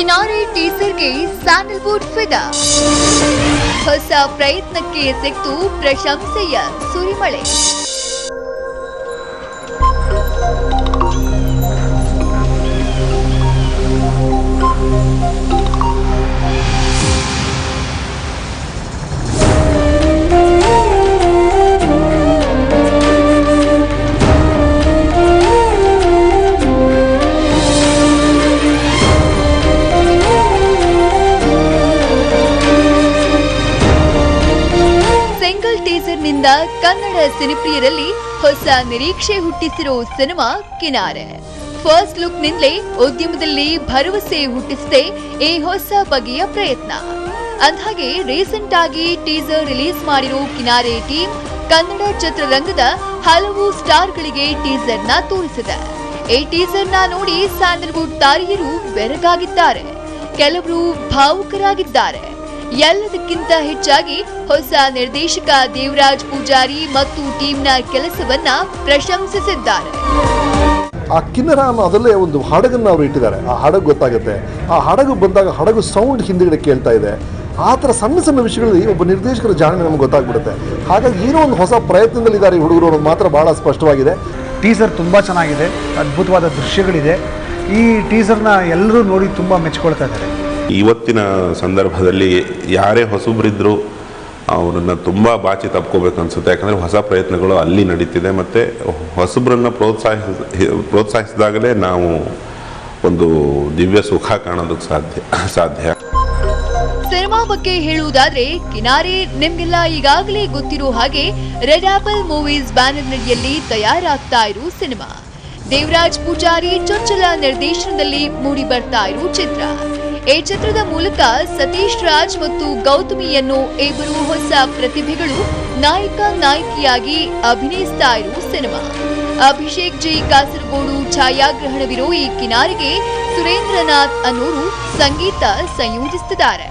ಕಿನಾರೆ ಟೀಸರ್ಗೆ Sandalwood ಫಿದಾ. ಹೊಸ ಪ್ರಯತ್ನಕ್ಕೆ ಸಿಕ್ತು ಪ್ರಶಂಸೆಯ ಸುರಿಮಳೆ. ನಿಂದ ಕನ್ನಡ ಸಿನಿಪ್ರಿಯರಲ್ಲಿ ಹೊಸ ನಿರೀಕ್ಷೆ ಹುಟ್ಟಿಸಿರೋ ಸಿನಿಮಾ ಕಿನಾರೆ. ಫಸ್ಟ್ ಲುಕ್ ನಿಂದಲೇ ಉದ್ಯಮದಲ್ಲಿ ಭರವಸೆ ಹುಟ್ಟಿಸಿದೆ ಈ ಹೊಸ ಬಗೆಯ ಪ್ರಯತ್ನ. ಅಂದ್ಹಾಗೆ ರೀಸೆಂಟ್ ಆಗಿ ಟೀಸರ್ ರಿಲೀಸ್ ಮಾಡಿರೋ ಕಿನಾರೆ ಟೀಮ್ ಕನ್ನಡ ಚಿತ್ರರಂಗದ ಹಲವು ಸ್ಟಾರ್ಗಳಿಗೆ ಟೀಸರ್ ನ ತೋರಿಸಿದೆ. ಈ ಟೀಸರ್ ನ ನೋಡಿ ಸ್ಯಾಂಡಲ್ವುಡ್ ತಾರೆಯರು ಬೆರಗಾಗಿದ್ದಾರೆ, ಕೆಲವರು ಭಾವುಕರಾಗಿದ್ದಾರೆ. ಎಲ್ಲದಕ್ಕಿಂತ ಹೆಚ್ಚಾಗಿ ಹೊಸ ನಿರ್ದೇಶಕ ದೇವರಾಜ್ ಪೂಜಾರಿ ಮತ್ತು ಟೀಮ್ನ ಕೆಲಸವನ್ನ ಪ್ರಶಂಸಿಸಿದ್ದಾರೆ. ಆ ಕಿನ್ನರ ಅದರಲ್ಲೇ ಒಂದು ಹಡಗನ್ನು ಅವರು ಇಟ್ಟಿದ್ದಾರೆ. ಆ ಹಡಗು ಗೊತ್ತಾಗುತ್ತೆ, ಆ ಹಡಗು ಬಂದಾಗ ಹಡಗು ಸೌಂಡ್ ಹಿಂದಿಗಡೆ ಕೇಳ್ತಾ ಇದೆ. ಆ ಥರ ಸಣ್ಣ ಸಣ್ಣ ವಿಷಯಗಳಲ್ಲಿ ಒಬ್ಬ ನಿರ್ದೇಶಕರ ಜಾಣ್ಮೆ ನಮ್ಗೆ ಗೊತ್ತಾಗ್ಬಿಡುತ್ತೆ. ಹಾಗಾಗಿ ಏನೋ ಒಂದು ಹೊಸ ಪ್ರಯತ್ನದಲ್ಲಿದ್ದಾರೆ ಈ ಹುಡುಗರು ಅನ್ನೋದು ಮಾತ್ರ ಭಾಳ ಸ್ಪಷ್ಟವಾಗಿದೆ. ಟೀಸರ್ ತುಂಬ ಚೆನ್ನಾಗಿದೆ, ಅದ್ಭುತವಾದ ದೃಶ್ಯಗಳಿದೆ. ಈ ಟೀಸರ್ನ ಎಲ್ಲರೂ ನೋಡಿ ತುಂಬ ಮೆಚ್ಕೊಳ್ತಾ ಇದ್ದಾರೆ. ಇವತ್ತಿನ ಸಂದರ್ಭದಲ್ಲಿ ಯಾರೇ ಹೊಸಬ್ರಿದ್ರು ಅವರನ್ನು ತುಂಬ ಬಾಚಿ ತಪ್ಕೋಬೇಕು ಅನಿಸುತ್ತೆ. ಯಾಕಂದರೆ ಹೊಸ ಪ್ರಯತ್ನಗಳು ಅಲ್ಲಿ ನಡೀತಿದೆ ಮತ್ತು ಹೊಸಬ್ರನ್ನು ಪ್ರೋತ್ಸಾಹಿಸಿದಾಗಲೇ ನಾವು ಒಂದು ದಿವ್ಯ ಸುಖ ಕಾಣೋದಕ್ಕೆ ಸಾಧ್ಯ. ಸಿನಿಮಾ ಬಗ್ಗೆ ಹೇಳುವುದಾದ್ರೆ ಕಿನಾರೆ ನಿಮ್ಗೆಲ್ಲ ಈಗಾಗಲೇ ಗೊತ್ತಿರೋ ಹಾಗೆ ರೆಡ್ ಆಪಲ್ ಮೂವೀಸ್ ಬ್ಯಾನರ್ನಡಿಯಲ್ಲಿ ತಯಾರಾಗ್ತಾ ಇರೋ ಸಿನಿಮಾ. ದೇವರಾಜ್ ಪೂಜಾರಿ ಚೊಚ್ಚಲ ನಿರ್ದೇಶನದಲ್ಲಿ ಮೂಡಿ ಬರ್ತಾ ಇರೋ ಚಿತ್ರ. ಈ ಚಿತ್ರದ ಮೂಲಕ ಸತೀಶ್ ರಾಜ್ ಮತ್ತು ಗೌತಮಿಯನ್ನು ಇಬ್ಬರು ಹೊಸ ಪ್ರತಿಭೆಗಳು ನಾಯಕ ನಾಯಕಿಯಾಗಿ ಅಭಿನಯಿಸ್ತಾ ಇರೋ ಸಿನಿಮಾ. ಅಭಿಷೇಕ್ ಜಿ ಕಾಸರಗೋಡು ಛಾಯಾಗ್ರಹಣವಿರೋ ಈ ಕಿನಾರಿಗೆ ಸುರೇಂದ್ರನಾಥ್ ಅನ್ನೋರು ಸಂಗೀತ ಸಂಯೋಜಿಸುತ್ತಿದ್ದಾರೆ.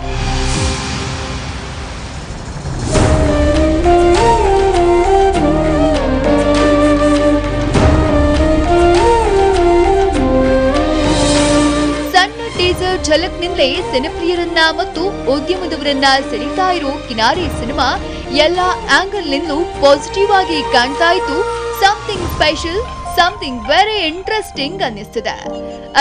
ಟೀಸರ್ ಝಲಕ್ನಿಂದಲೇ ಸಿನಿಪ್ರಿಯರನ್ನ ಮತ್ತು ಉದ್ಯಮದವರನ್ನ ಸೆಳೀತಾ ಇರೋ ಕಿನಾರೆ ಸಿನಿಮಾ ಎಲ್ಲ ಆಂಗಲ್ನಿಂದಲೂ ಪಾಸಿಟಿವ್ ಆಗಿ ಕಾಣ್ತಾ ಇದ್ದು something special, something very interesting ಅನ್ನಿಸ್ತಿದೆ.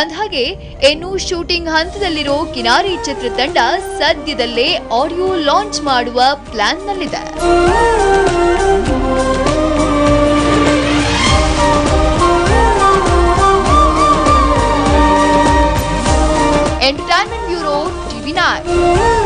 ಅಂದ್ಹಾಗೆ ಇನ್ನು ಶೂಟಿಂಗ್ ಹಂತದಲ್ಲಿರೋ ಕಿನಾರೆ ಚಿತ್ರತಂಡ ಸದ್ಯದಲ್ಲೇ ಆಡಿಯೋ ಲಾಂಚ್ ಮಾಡುವ ಪ್ಲಾನ್ನಲ್ಲಿದೆ. Entertainment Bureau, TV9.